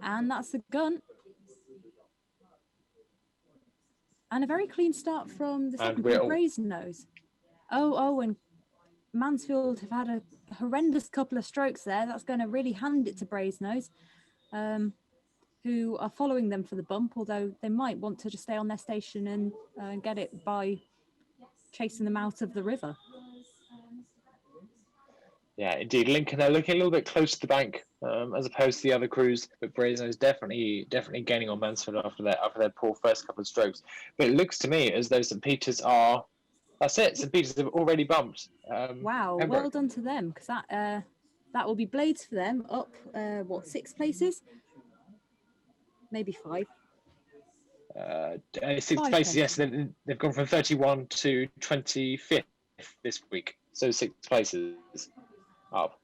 And that's a gun. And a very clean start from the second crew, Brasenose. And Mansfield have had a horrendous couple of strokes there. That's going to really hand it to Brasenose, who are following them for the bump, although they might want to just stay on their station and get it by chasing them out of the river. Yeah, indeed. Lincoln, they're looking a little bit close to the bank as opposed to the other crews, but Brasenose definitely gaining on Mansfield after their poor first couple of strokes. But it looks to me as though St. Peter's are. That's it. St. Peter's have already bumped. Wow, Pembroke. well done to them, because that will be blades for them up 6 places, maybe 5. 6 places. Yes, they've gone from 31 to 25th this week, so 6 places up.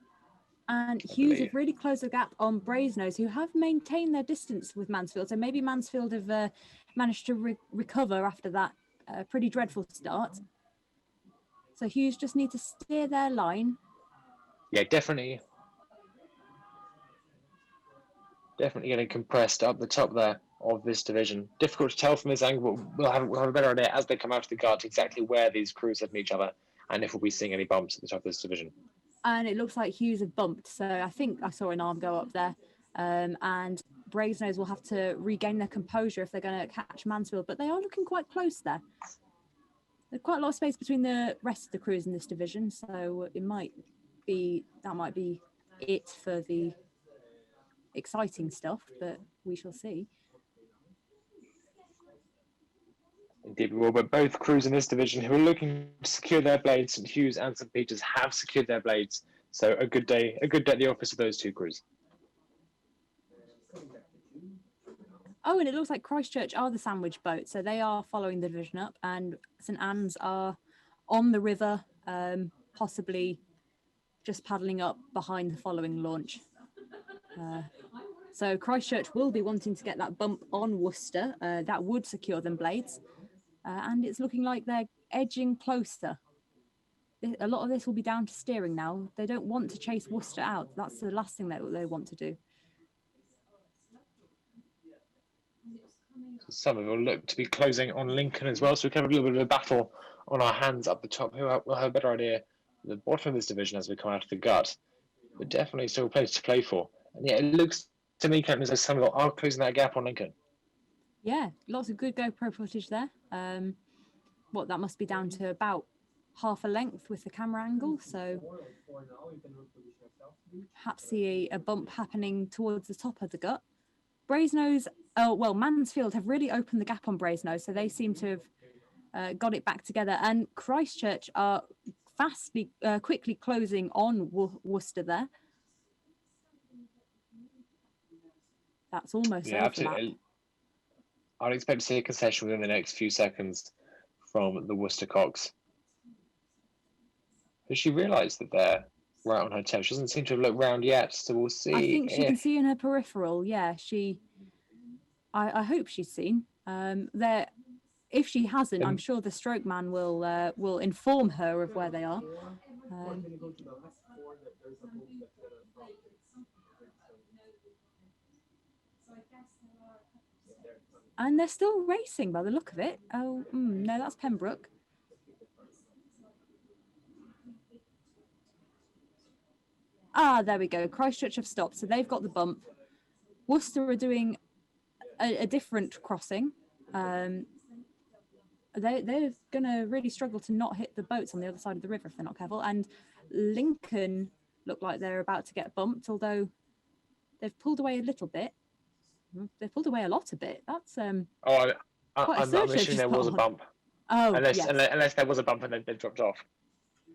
And Hughes have really closed the gap on Brasenose, who have maintained their distance with Mansfield. So maybe Mansfield have managed to recover after that pretty dreadful start. So Hughes just need to steer their line. Yeah, definitely getting compressed up the top there of this division. Difficult to tell from this angle, but we'll have a better idea as they come out of the guard exactly where these crews have met each other and if we'll be seeing any bumps at the top of this division. And it looks like Hughes have bumped, so I think I saw an arm go up there. And Brasenose will have to regain their composure if they're going to catch Mansfield, but they are looking quite close there. There's quite a lot of space between the rest of the crews in this division, so that might be it for the exciting stuff, but we shall see. Indeed, we will. But both crews in this division who are looking to secure their blades, St. Hughes and St. Peter's, have secured their blades. So a good day at the office of those two crews. Oh, and it looks like Christchurch are the sandwich boat, so they are following the division up, and St. Anne's are on the river, possibly just paddling up behind the following launch. So Christchurch will be wanting to get that bump on Worcester. That would secure them blades. And it's looking like they're edging closer. A lot of this will be down to steering now. They don't want to chase Worcester out. That's the last thing that they want to do. Some of it will look to be closing on Lincoln as well, so we can have a little bit of a battle on our hands up the top. We'll have a better idea at the bottom of this division as we come out of the gut. But definitely still a place to play for. And yeah, it looks to me, Captain, as though some of them are closing that gap on Lincoln. Yeah, lots of good GoPro footage there. That must be down to about half a length with the camera angle, so perhaps see a bump happening towards the top of the gut. Brasenose, Mansfield have really opened the gap on Brasenose, so they seem to have got it back together, and Christchurch are quickly closing on Worcester there. That's almost overlap. Absolutely. I'd expect to see a concession within the next few seconds from the Worcester Cox. Has she realised that they're right on her tail? She doesn't seem to have looked round yet, so we'll see. I think she can see in her peripheral. Yeah, I hope she's seen. If she hasn't, I'm sure the stroke man will inform her of where they are. And they're still racing by the look of it. Oh, no, that's Pembroke. There we go. Christchurch have stopped, so they've got the bump. Worcester are doing a different crossing. They're going to really struggle to not hit the boats on the other side of the river if they're not careful. And Lincoln look like they're about to get bumped, although they've pulled away a little bit. They've pulled away a lot a bit. That's I'm assuming there was a bump. Oh, unless there was a bump and then they dropped off.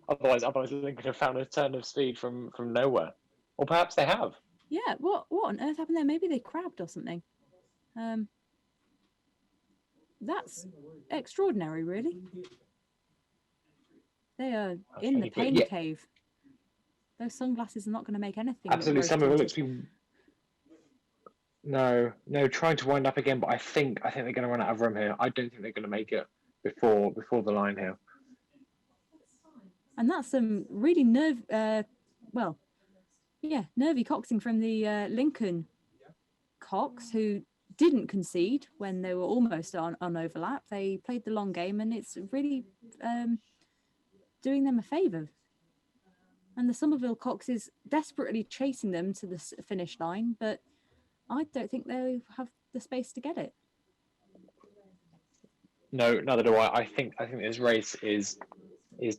Otherwise, Lincoln have found a turn of speed from nowhere, or perhaps they have. Yeah, what on earth happened there? Maybe they crabbed or something. That's extraordinary, really. They are in the pain cave. Those sunglasses are not going to make anything. Absolutely, some of it looks to be. No, trying to wind up again, but I think they're going to run out of room here. I don't think they're going to make it before the line here. And that's some really nervy coxing from the Lincoln Cox, who didn't concede when they were almost on overlap. They played the long game, and it's really doing them a favour. And the Somerville Cox is desperately chasing them to the finish line, but I don't think they have the space to get it. No, neither do I. I think this race is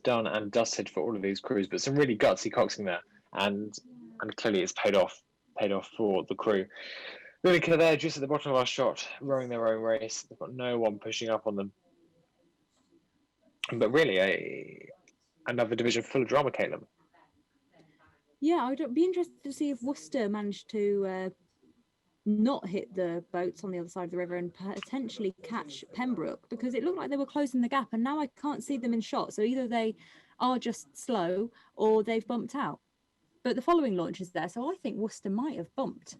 done and dusted for all of these crews, but some really gutsy coxing there, and clearly it's paid off for the crew. Lineker there, just at the bottom of our shot, rowing their own race. They've got no one pushing up on them. But really, another division full of drama, Caitlin. Yeah, I would be interested to see if Worcester managed to not hit the boats on the other side of the river and potentially catch Pembroke, because it looked like they were closing the gap, and now I can't see them in shot. So either they are just slow or they've bumped out. But the following launch is there, so I think Worcester might have bumped.